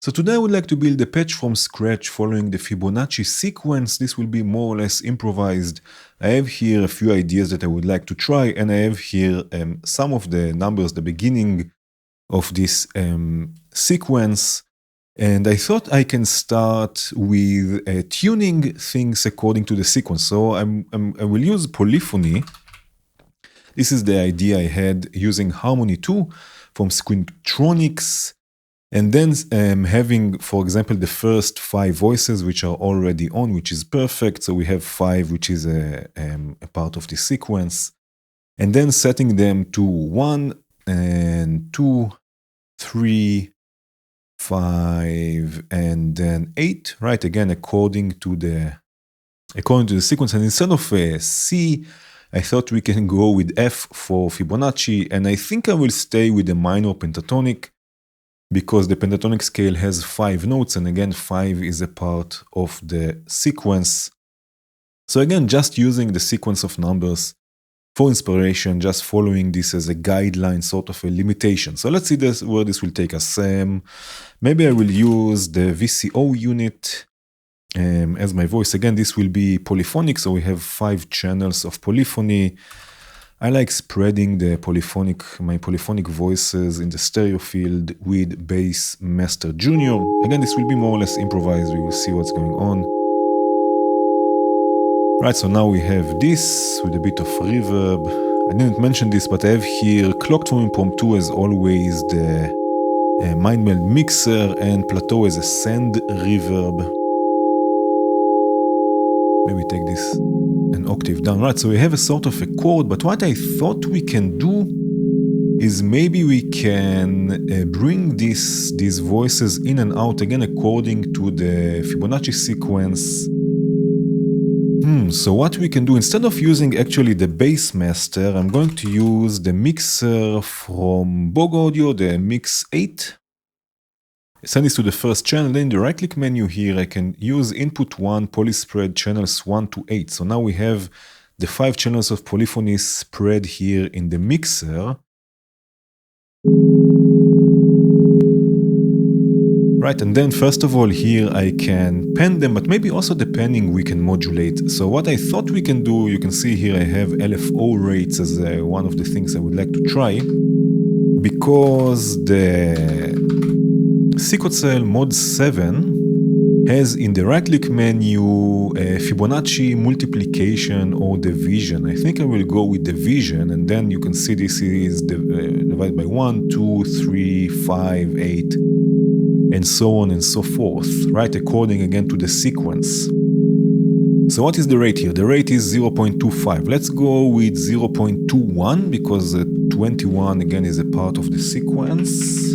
So today I would like to build a patch from scratch following the Fibonacci sequence. This will be more or less improvised. I have here a few ideas that I would like to try, and I have here some of the numbers, the beginning of this sequence. And I thought I can start with tuning things according to the sequence. So I will use polyphony. This is the idea I had using Harmony 2 from Screentronics. And then having, for example, the first 5 voices, which are already on, which is perfect. So we have 5, which is a part of the sequence. And then setting them to 1 and 2, 3, 5, and then 8, right? Again, according to the sequence. And instead of C, I thought we can go with F for Fibonacci. And I think I will stay with the minor pentatonic, because the pentatonic scale has 5 notes, and again 5 is a part of the sequence. So again, just using the sequence of numbers for inspiration, just following this as a guideline, sort of a limitation. So let's see where this will take us. Maybe I will use the VCO unit as my voice. Again, this will be polyphonic, so we have 5 channels of polyphony. I like spreading my polyphonic voices in the stereo field with Bass Master Junior. Again, this will be more or less improvised. We will see what's going on. Right, so now we have this with a bit of reverb. I didn't mention this, but I have here clocked from impromptu as always, the MindMeld mixer, and plateau as a send reverb. Maybe take this an octave down. Right, so we have a sort of a chord, but what I thought we can do is maybe we can bring these voices in and out again according to the Fibonacci sequence. So what we can do, instead of using actually the Bass Master, I'm going to use the mixer from Bog Audio, the Mix 8. Send this to the first channel. Then in the right-click menu here, I can use input 1, polyspread channels 1 to 8. So now we have the 5 channels of polyphony spread here in the mixer. Right, and then first of all here I can pen them, but maybe also the penning we can modulate. So what I thought we can do, you can see here I have LFO rates as one of the things I would like to try, because the Sequoia Mod 7 has in the right-click menu Fibonacci multiplication or division. I think I will go with division, and then you can see this is divided by 1, 2, 3, 5, 8, and so on and so forth, right? According again to the sequence. So what is the rate here? The rate is 0.25. Let's go with 0.21 because 21 again is a part of the sequence.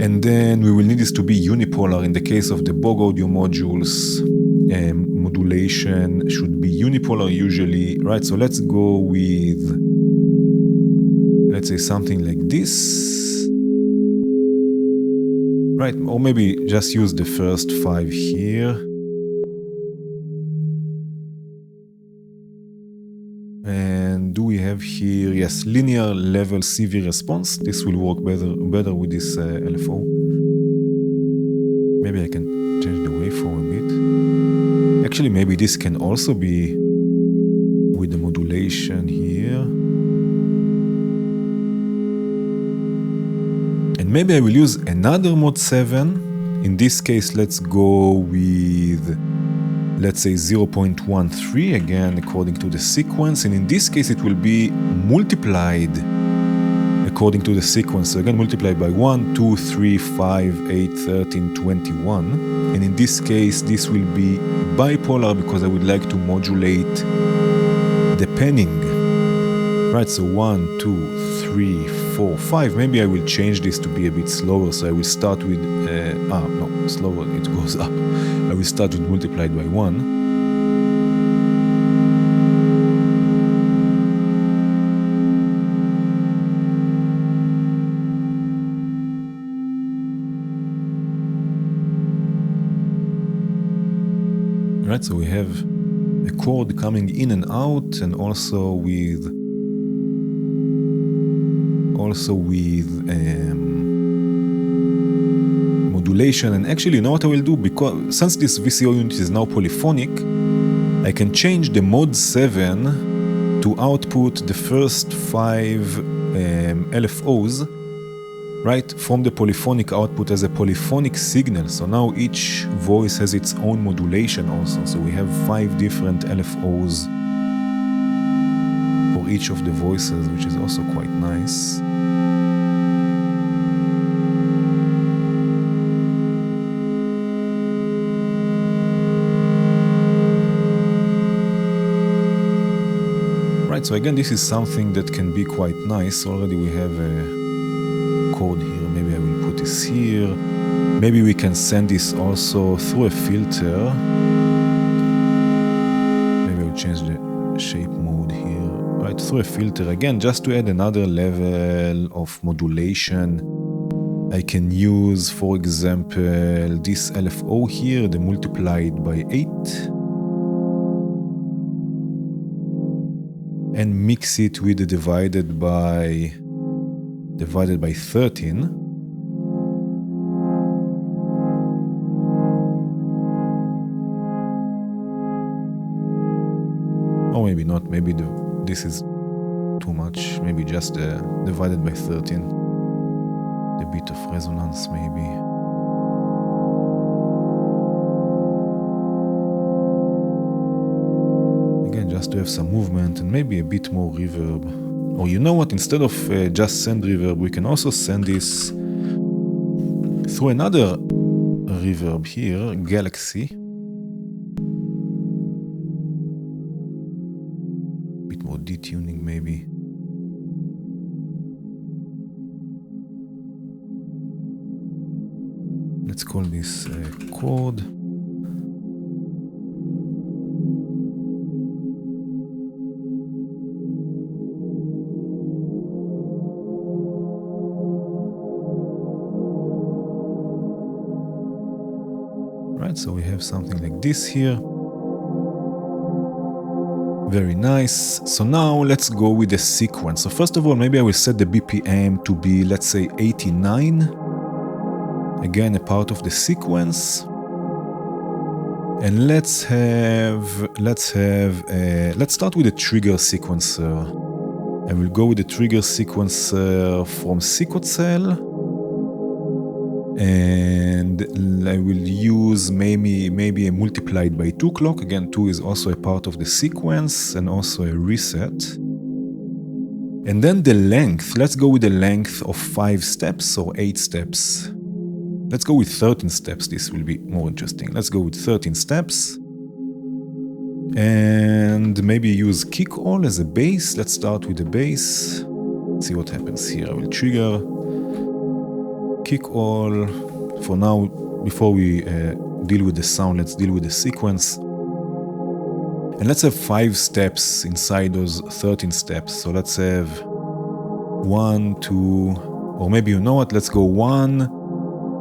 And then we will need this to be unipolar in the case of the Bog Audio modules. Modulation should be unipolar usually, right? So let's go with, let's say something like this, right? Or maybe just use the first 5 here. And do we have here, yes, linear level CV response. This will work better with this LFO. Maybe I can change the waveform a bit. Actually, maybe this can also be with the modulation here. And maybe I will use another mod 7. In this case, let's go with, let's say 0.13 again according to the sequence, and in this case it will be multiplied according to the sequence. So again multiplied by 1, 2, 3, 5, 8, 13, 21, and in this case this will be bipolar because I would like to modulate the penning, right? So 1, 2, 3, 4, 5. Maybe I will change this to be a bit slower, so I will start with no, slower, it goes up. I will start with multiplied by 1. Right, so we have a chord coming in and out, and also with modulation. And actually, you know what I will do? Because since this VCO unit is now polyphonic, I can change the mode 7 to output the first 5 LFOs, right, from the polyphonic output as a polyphonic signal. So now each voice has its own modulation also. So we have 5 different LFOs for each of the voices, which is also quite nice. Right, so again, this is something that can be quite nice. Already we have a chord here. Maybe I will put this here. Maybe we can send this also through a filter. Maybe I'll change the shape mode here. Right, through a filter again, just to add another level of modulation. I can use, for example, this LFO here, the multiplied by 8. And mix it with the divided by 13. Or maybe not, maybe this is too much, maybe just divided by 13. A bit of resonance maybe. Just to have some movement and maybe a bit more reverb. Or you know what, instead of just send reverb, we can also send this through another reverb here, Galaxy. A bit more detuning maybe. Let's call this Chord. So we have something like this here. Very nice. So now let's go with the sequence. So first of all, maybe I will set the BPM to be, let's say, 89. Again, a part of the sequence. And let's start with the trigger sequencer. I will go with the trigger sequencer from Sequocell. And I will use maybe a multiplied by 2 clock. Again, 2 is also a part of the sequence and also a reset. And then the length. Let's go with the length of 5 steps or 8 steps. Let's go with 13 steps. This will be more interesting. Let's go with 13 steps. And maybe use kick all as a bass. Let's start with the bass. See what happens here. I will trigger kick all. For now, before we deal with the sound, let's deal with the sequence. And let's have 5 steps inside those 13 steps. So let's have 1, 2, or maybe you know what, let's go 1,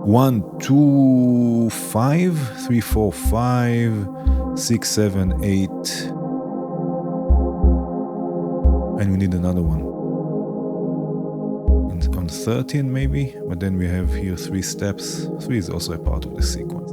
1, 2, 5, 3, 4, 5, 6, 7, 8. And we need another one. On 13 maybe, but then we have here 3 steps. 3 is also a part of the sequence.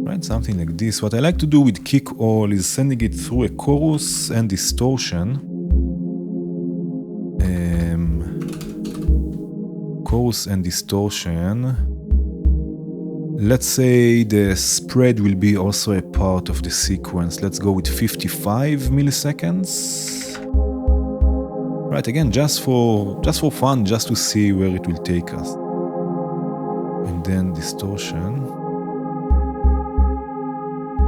Right, something like this. What I like to do with kick all is sending it through a chorus and distortion. Chorus and distortion. Let's say the spread will be also a part of the sequence. Let's go with 55 milliseconds. Right, again, just for fun, just to see where it will take us. And then distortion.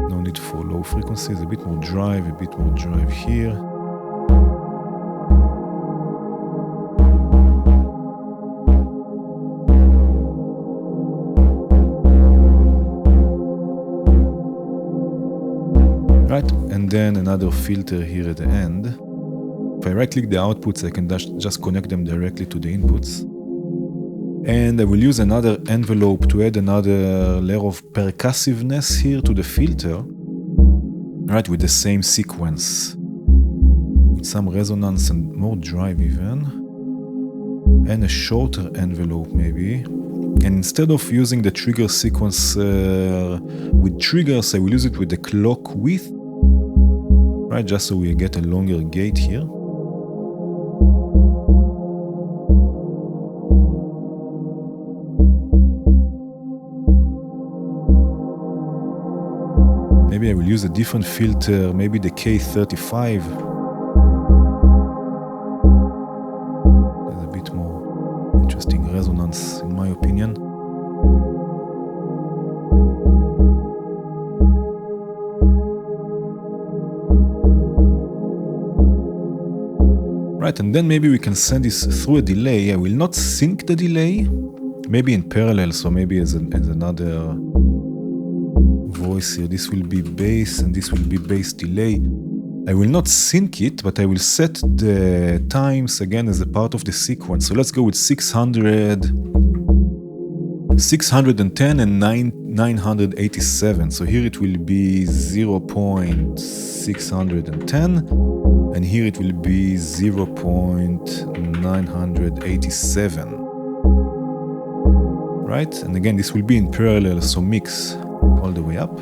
No need for low frequencies, a bit more drive here. Right, and then another filter here at the end. If I right click the outputs, I can just connect them directly to the inputs. And I will use another envelope to add another layer of percussiveness here to the filter, right, with the same sequence, with some resonance and more drive even, and a shorter envelope maybe. And instead of using the trigger sequencer with triggers, I will use it with the clock width, right, just so we get a longer gate here. Maybe I will use a different filter, maybe the K35. There's a bit more interesting resonance in my opinion. Right, and then maybe we can send this through a delay. I will not sync the delay, maybe in parallel, so maybe as another voice here. This will be bass and this will be bass delay. I will not sync it, but I will set the times again as a part of the sequence. So let's go with 600, 610 and 987. So here it will be 0.610 and here it will be 0.987. Right? And again, this will be in parallel, so mix all the way up.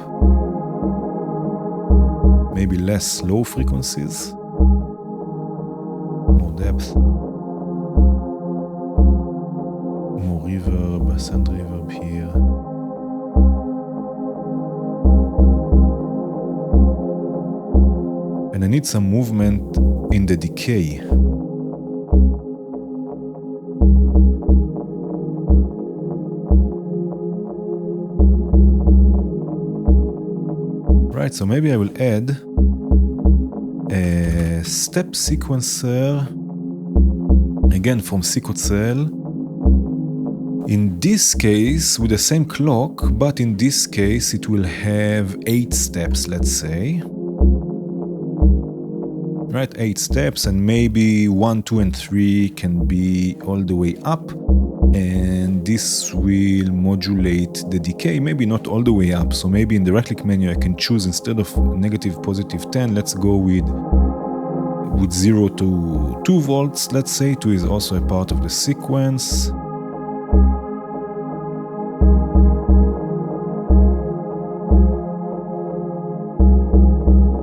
Maybe less low frequencies, more depth, more reverb, send reverb here. And I need some movement in the decay. Right, so maybe I will add a step sequencer, again from Sequencel. In this case, with the same clock, but in this case it will have 8 steps, let's say. Right, 8 steps, and maybe 1, 2, and 3 can be all the way up. And this will modulate the decay, maybe not all the way up. So maybe in the right click menu I can choose, instead of negative positive 10, let's go with 0 to 2 volts, let's say. 2 is also a part of the sequence.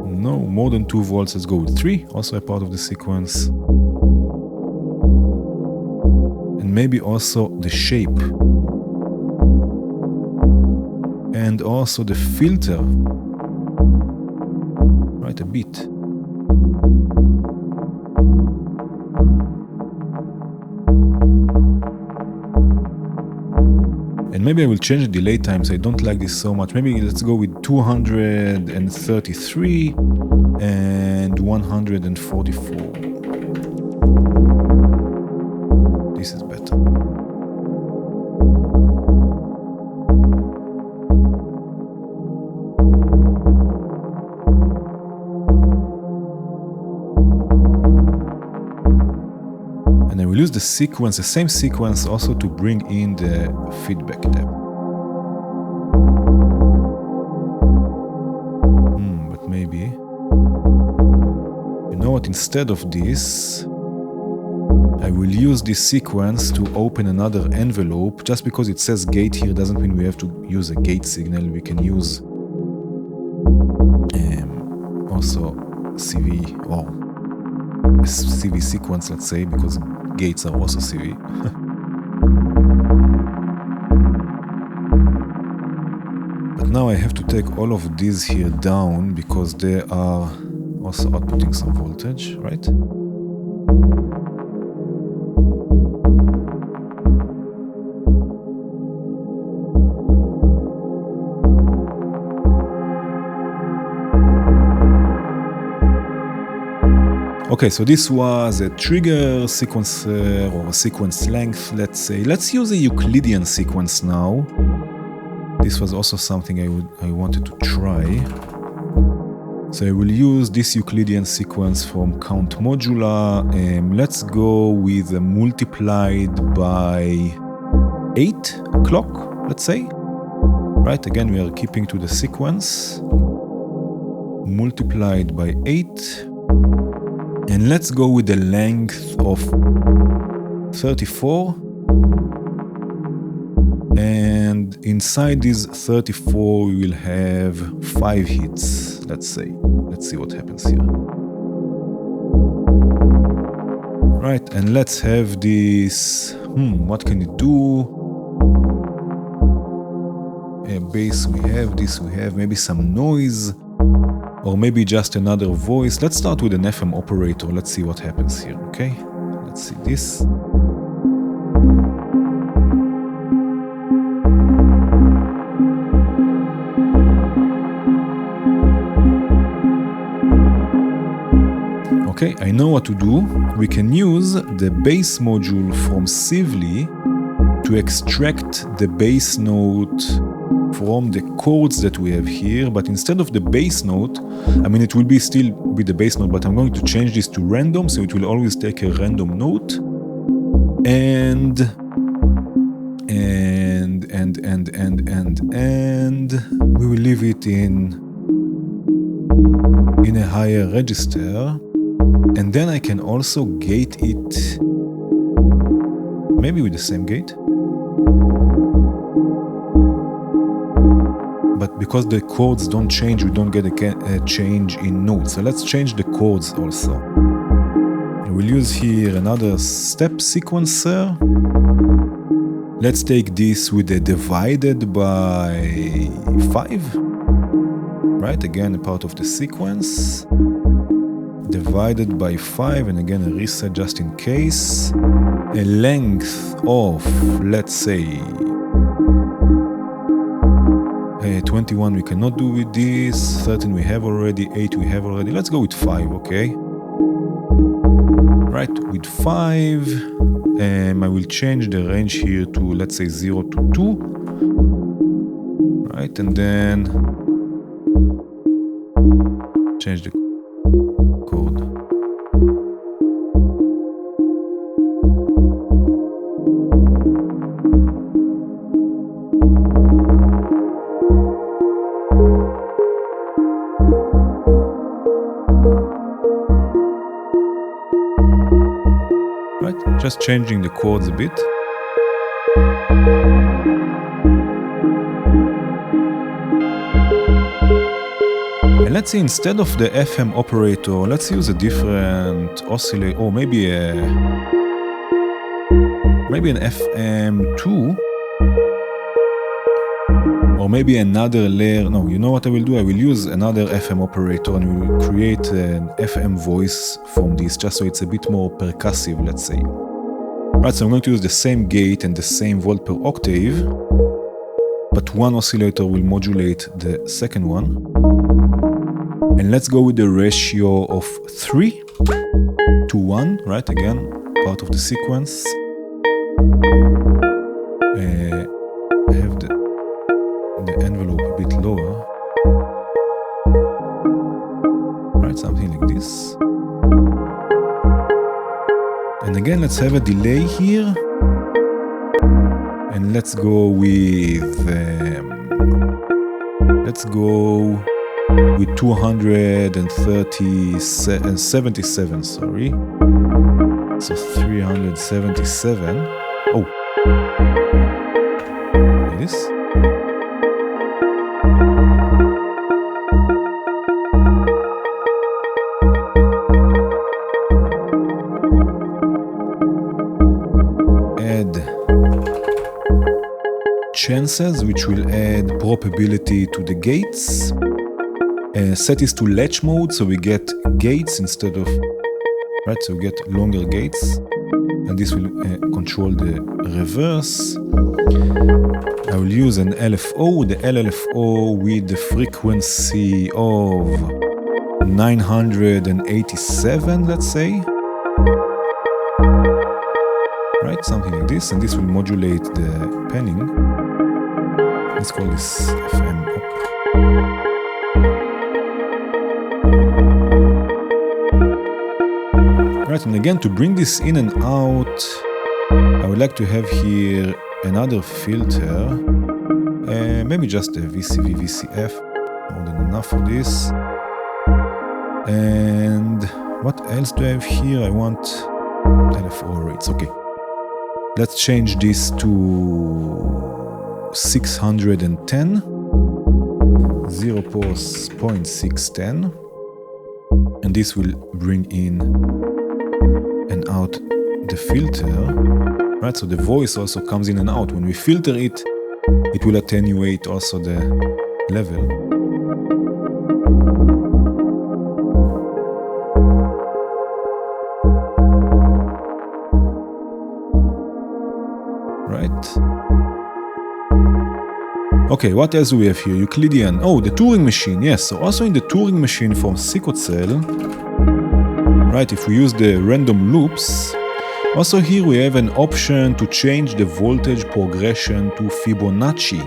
No, more than 2 volts, let's go with 3, also a part of the sequence. Maybe also the shape and also the filter, right, a bit. And maybe I will change the delay times. I don't like this so much. Maybe let's go with 233 and 144. This is better. And I will use the sequence, the same sequence, also to bring in the feedback depth. But maybe, you know what, instead of this, I will use this sequence to open another envelope. Just because it says gate here doesn't mean we have to use a gate signal. We can use also CV or a CV sequence, let's say, because gates are also CV. But now I have to take all of these here down because they are also outputting some voltage, right? Okay, so this was a trigger sequencer or a sequence length, let's say. Let's use a Euclidean sequence now. This was also something I wanted to try. So I will use this Euclidean sequence from Count Modula. Let's go with a multiplied by 8 clock, let's say. Right, again, we are keeping to the sequence. Multiplied by 8. And let's go with the length of 34. And inside these 34, we will have 5 hits, let's say. Let's see what happens here. Right, and let's have this. What can it do? Bass, we have this, we have maybe some noise, or maybe just another voice. Let's start with an FM operator. Let's see what happens here, okay? Let's see this. Okay, I know what to do. We can use the bass module from Sively to extract the bass note from the chords that we have here, but instead of the bass note, I mean, it will still be the bass note, but I'm going to change this to random, so it will always take a random note, and we will leave it in a higher register, and then I can also gate it, maybe with the same gate. But because the chords don't change, we don't get a change in notes. So let's change the chords also. We'll use here another step sequencer. Let's take this with a divided by 5. Right, again a part of the sequence. Divided by 5, and again a reset just in case. A length of, let's say, 21 we cannot do with this, 13 we have already, 8 we have already. Let's go with 5, okay? Right, with 5, I will change the range here to, let's say, 0 to 2. Right, and then change the chord. Just changing the chords a bit. And let's see, instead of the FM operator, let's use a different oscillator, or maybe an FM2, or maybe another layer. No, you know what I will do? I will use another FM operator and we will create an FM voice from this, just so it's a bit more percussive, let's say. Right, so I'm going to use the same gate and the same volt per octave, but one oscillator will modulate the second one. And let's go with the ratio of 3 to 1, right, again, part of the sequence. I have the envelope a bit lower. Right, something like this. And again, let's have a delay here. And let's go with 277, sorry. So 377. Oh. Like this. Chances, which will add probability to the gates. Set is to latch mode, so we get gates instead of, right, so we get longer gates, and this will control the reverse. I will use an LFO, the LLFO with the frequency of 987, let's say. Right, something like this, and this will modulate the panning. Let's call this FM up. Right, and again, to bring this in and out, I would like to have here another filter, maybe just a VCV, VCF, more than enough for this. And what else do I have here? I want LFO rates, okay. Let's change this to 610, 0.610, and this will bring in and out the filter, right? So the voice also comes in and out. When we filter it, it will attenuate also the level. Right. Okay, what else do we have here? Euclidean. Oh, the Turing machine. Yes, so also in the Turing machine from Sequoia, right, if we use the random loops, also here we have an option to change the voltage progression to Fibonacci.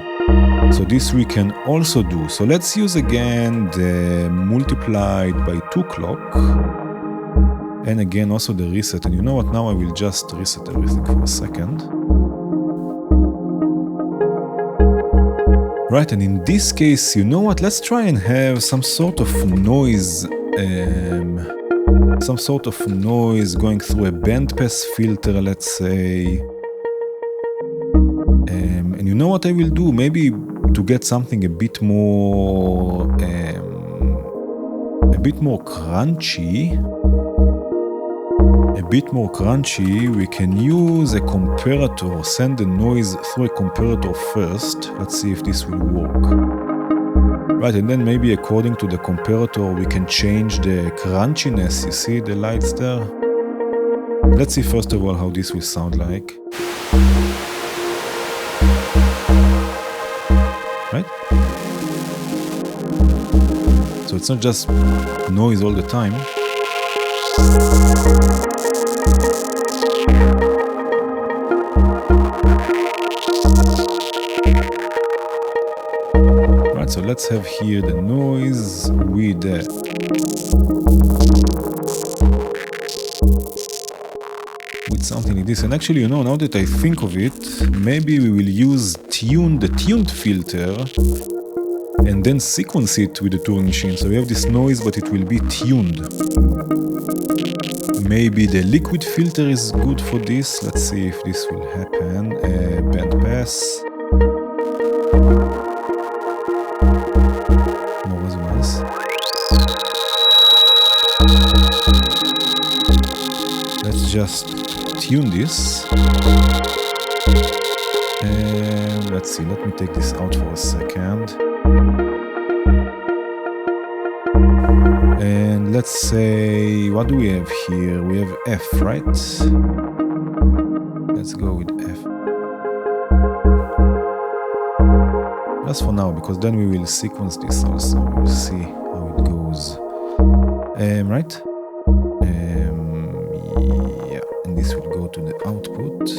So this we can also do. So let's use again the multiplied by 2 clock. And again also the reset. And you know what, now I will just reset everything for a second. Right, and in this case, you know what, let's try and have some sort of noise, going through a bandpass filter, let's say. And you know what I will do, maybe to get something a bit more crunchy, we can use a comparator, send the noise through a comparator first. Let's see if this will work. Right, and then maybe according to the comparator, we can change the crunchiness. You see the lights there? Let's see first of all how this will sound like. Right? So it's not just noise all the time. Right, so let's have here the noise with something like this. And actually, you know, now that I think of it, maybe we will use the tuned filter and then sequence it with the Turing machine. So we have this noise, but it will be tuned. Maybe the liquid filter is good for this. Let's see if this will happen. Bandpass. No resonance. Let's just tune this. And let's see, let me take this out for a second. And let's say, what do we have here? We have F, right? Let's go with F. Just for now, because then we will sequence this also. We'll see how it goes. Right? Yeah, and this will go to the output.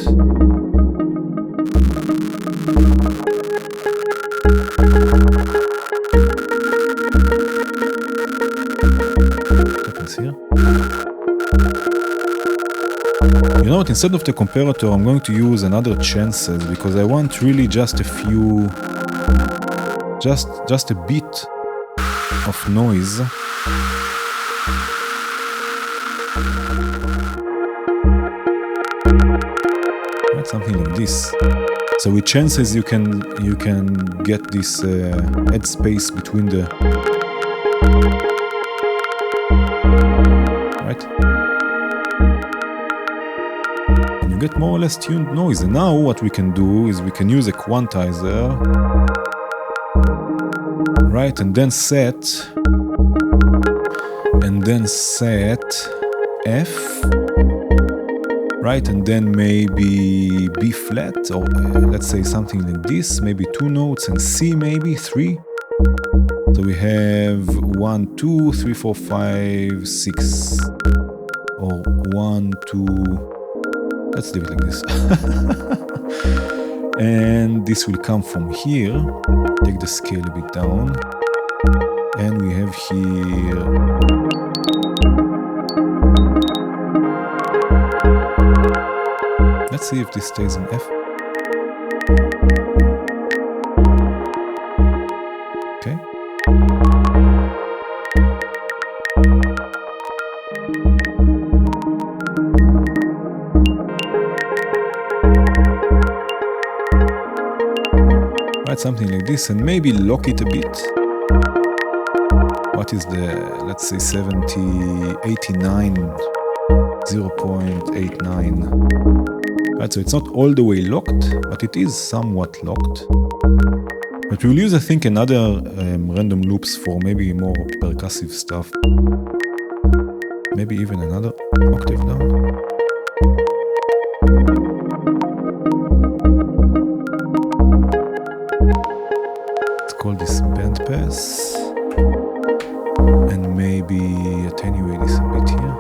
Here. You know what, instead of the comparator, I'm going to use another chances because I want really just a few, just a bit of noise. Right, something like this. So with chances you can get this add space between the right? And you get more or less tuned noise. And now what we can do is we can use a quantizer, right? And then set F, right? And then maybe B flat, or let's say something like this, maybe 2 notes, and C maybe 3. So we have 1, 2, 3, 4, 5, 6, or 1, 2, let's leave it like this. And this will come from here, take the scale a bit down, and we have here, let's see if this stays in F. Okay. Right, something like this, and maybe lock it a bit. What is the, let's say 70, 89, 0.89. Right, so it's not all the way locked, but it is somewhat locked. But we'll use, I think, another random loops for maybe more percussive stuff. Maybe even another octave down. Let's call this bandpass. And maybe attenuate this a bit here.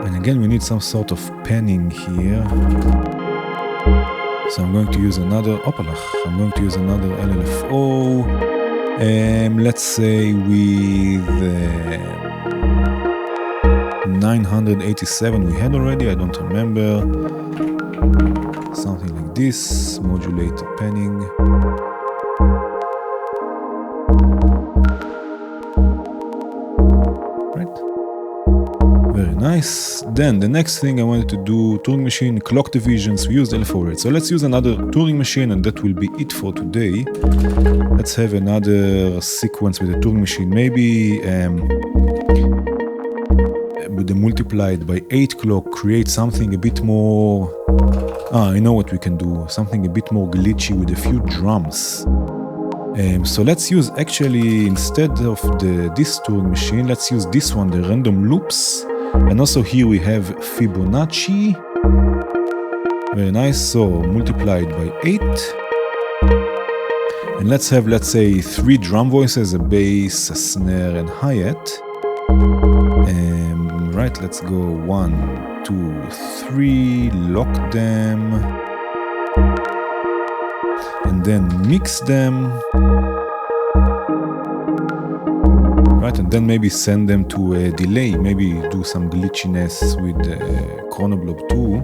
And again, we need some sort of panning here. So I'm going to use another LLFO. Let's say with 987 we had already, I don't remember. Something like this, modulate the panning. Right. Very nice. Then the next thing I wanted to do, Turing machine, clock divisions, we used LFO rate. So let's use another Turing machine and that will be it for today. Let's have another sequence with a Turing machine, maybe with the multiplied by 8 clock, create something a bit more, I know what we can do, something a bit more glitchy with a few drums. So let's use, actually, instead of this Turing machine, let's use this one, the random loops. And also here we have Fibonacci. Very nice, so multiplied by 8. And let's have, let's say, 3 drum voices, a bass, a snare, and hi-hat. Right, let's go 1, 2, 3, lock them, and then mix them. Right, and then maybe send them to a delay, maybe do some glitchiness with Chronoblob 2.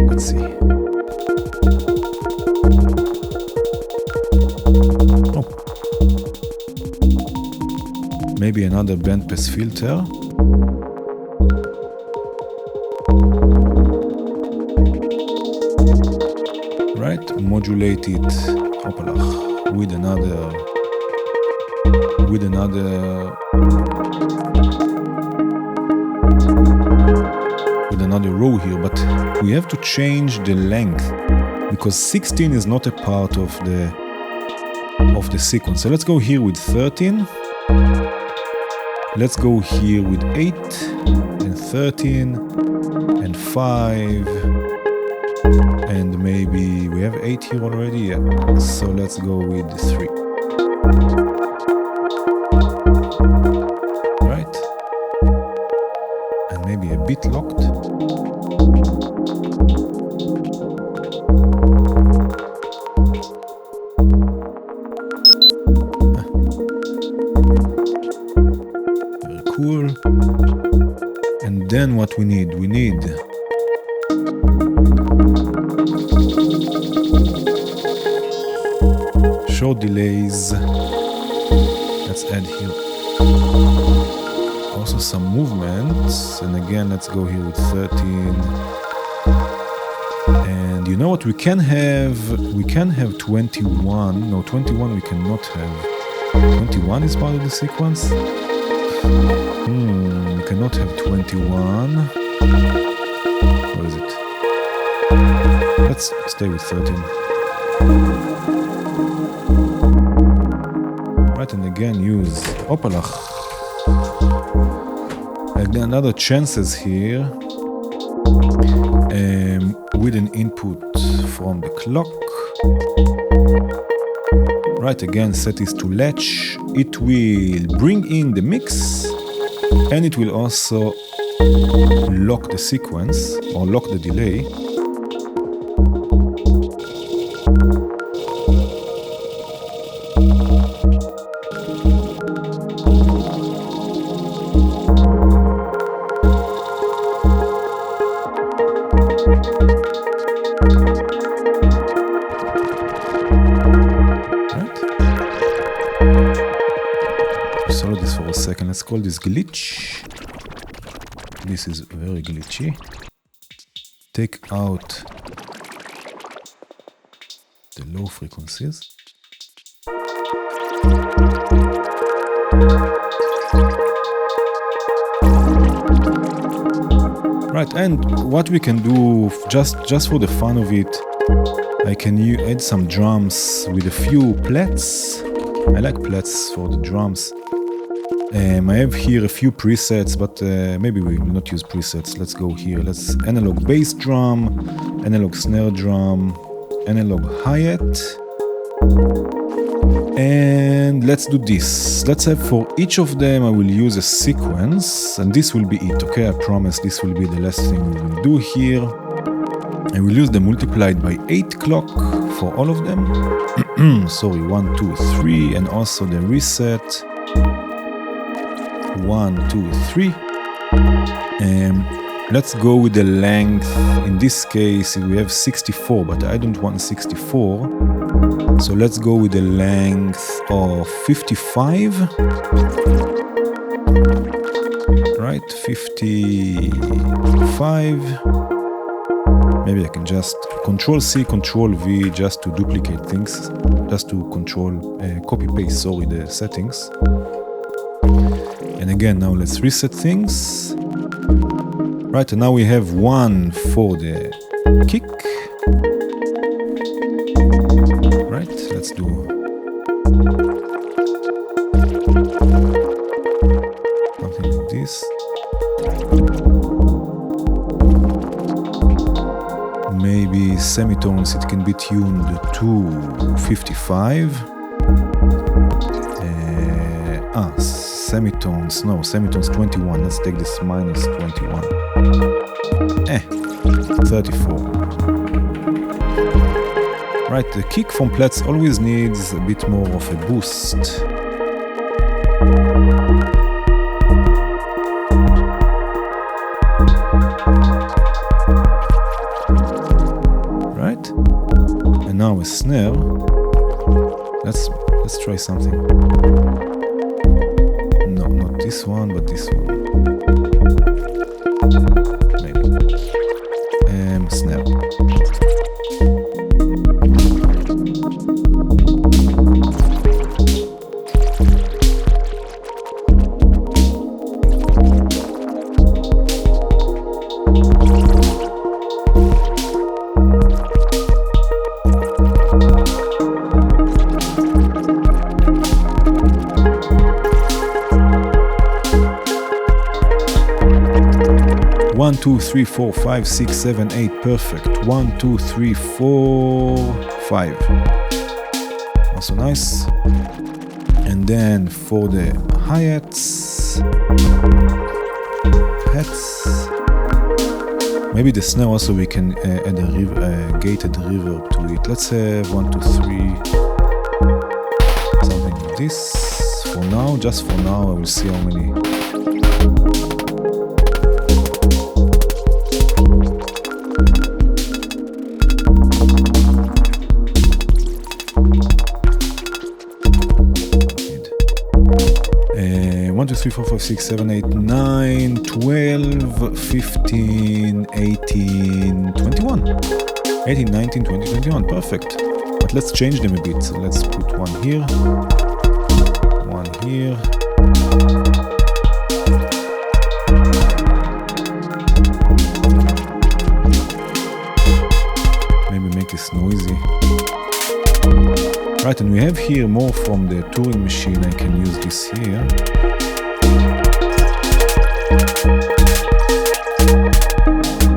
Let's see. Maybe another bandpass filter. Right, modulate it with another row here, but we have to change the length because 16 is not a part of the sequence. So let's go here with 13. Let's go here with 8 and 13 and 5 and maybe we have 8 here already, yeah. So let's go with 3. Right? And maybe a bit locked. Cool. And then what we need short delays. Let's add here also some movements, and again let's go here with 13. And you know what, we can have 21. No, 21 we cannot have. 21 is part of the sequence. We cannot have 21. What is it? Let's stay with 13. Right, and again use Opalach. Again, another chances here with an input from the clock. Right, again, set this to latch. It will bring in the mix and it will also lock the sequence or lock the delay. let's call this glitch. This is very glitchy. Take out the low frequencies. Right, and what we can do, just for the fun of it, I can add some drums with a few plats. I like plats for the drums. I have here a few presets, but maybe we will not use presets. Let's go here. Let's analog bass drum, analog snare drum, analog hi-hat. And let's do this. Let's have for each of them I will use a sequence, and this will be it, okay? I promise this will be the last thing we will do here. I will use the multiplied by 8 clock for all of them. Sorry, 1, 2, 3, and also the reset. 1, 2, 3. Let's go with the length. In this case, we have 64, but I don't want 64. So let's go with the length of 55. Right, 55. Maybe I can just Control C, Control V just to duplicate things, just to copy paste, sorry, the settings. And again, now let's reset things. Right, and now we have one for the kick. Right, let's do something like this. Maybe semitones, it can be tuned to 55. Semitones, no, semitones 21. Let's take this minus 21. 34. Right, the kick from plats always needs a bit more of a boost. Right? And now a snare. Let's try something. No, not this one, but this one. Maybe. Snare. One, 2, 3, 4, 5, 6, 7, 8. Perfect. 1, 2, 3, 4, 5. Also nice. And then for the hi-hats, maybe the snare also we can add a gated reverb to it. Let's have 1, 2, 3. Something like this. For now, just for now, I will see how many. One, 2, 3, 4, 5, 6, 7, 8, 9, 12, 15, 18, 21. 18, 19, 20, 21. Perfect. But let's change them a bit. So let's put one here. One here. Maybe make this noisy. Right, and we have here more from the Turing machine. I can use this here.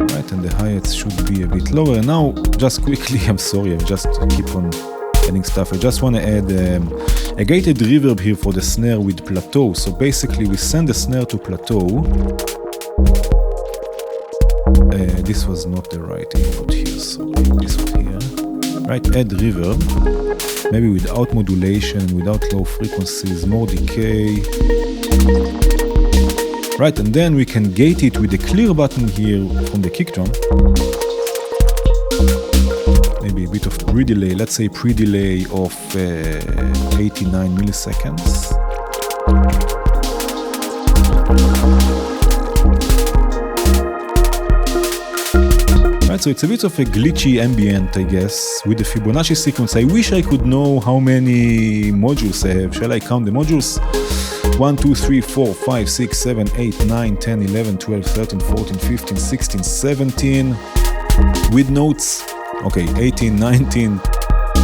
Right, and the hi-hats should be a bit lower. Now, just quickly, I'm sorry, I just keep on adding stuff. I just want to add a gated reverb here for the snare with plateau. So basically, we send the snare to plateau. This was not the right input here, so this one here. Right, add reverb. Maybe without modulation, without low frequencies, more decay. Right, and then we can gate it with the clear button here from the kick drum. Maybe a bit of pre-delay, let's say pre-delay of 89 milliseconds. So it's a bit of a glitchy ambient, I guess, with the Fibonacci sequence. I wish I could know how many modules I have. Shall I count the modules? 1, 2, 3, 4, 5, 6, 7, 8, 9, 10, 11, 12, 13, 14, 15, 16, 17. With notes. Okay, 18, 19,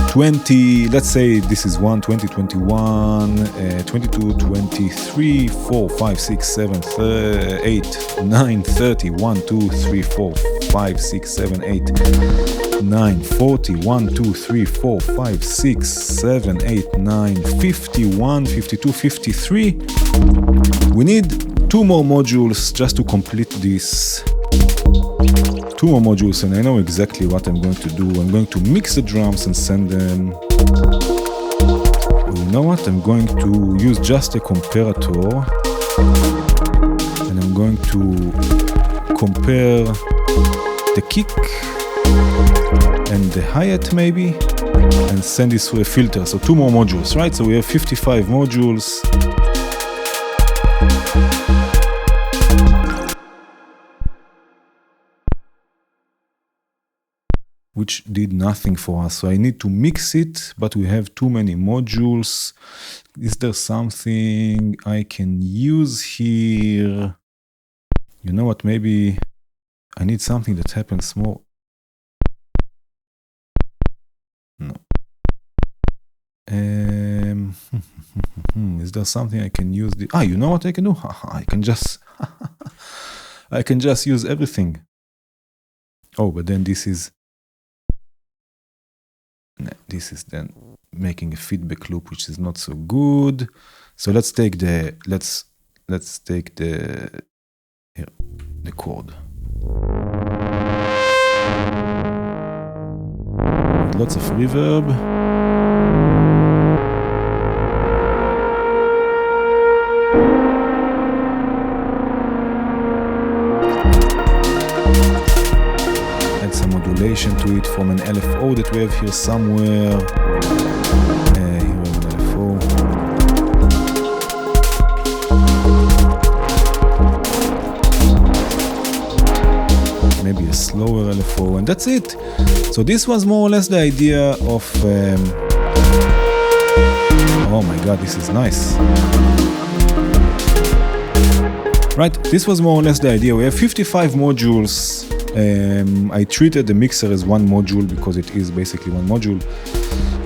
20. Let's say this is 1, 20, 21, 22, 23, 4, 5, 6, 7, 8, 9, 30, 1, 2, 3, 4, 5, 6, 7, 8, 9, 40, 1, 2, 3, 4, 5, 6, 7, 8, 9, 51, 52, 53. We need 2 more modules just to complete this. 2 more modules, and I know exactly what I'm going to do. I'm going to mix the drums and send them. You know what? I'm going to use just a comparator, and I'm going to compare the kick and the hi-hat maybe, and send this through a filter. So 2 more modules, right? So we have 55 modules. Which did nothing for us. So I need to mix it, but we have too many modules. Is there something I can use here? You know what? Maybe I need something that happens more. No. Is there something I can use? You know what I can do? I can just I can just use everything. Oh, but then this is then making a feedback loop, which is not so good. So let's take the chord. Lots of reverb. Add some modulation to it from an LFO that we have here somewhere. Here we have an LFO. Maybe a slower LFO, and that's it. So this was more or less the idea of oh my god, this is nice. Right, this was more or less the idea. We have 55 modules. I treated the mixer as one module because it is basically one module.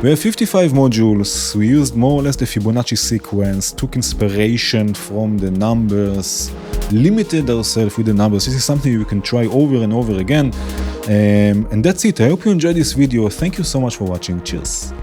We have 55 modules. We used more or less the Fibonacci sequence, took inspiration from the numbers, limited ourselves with the numbers. This is something you can try over and over again. And that's it. I hope you enjoyed this video. Thank you so much for watching. Cheers.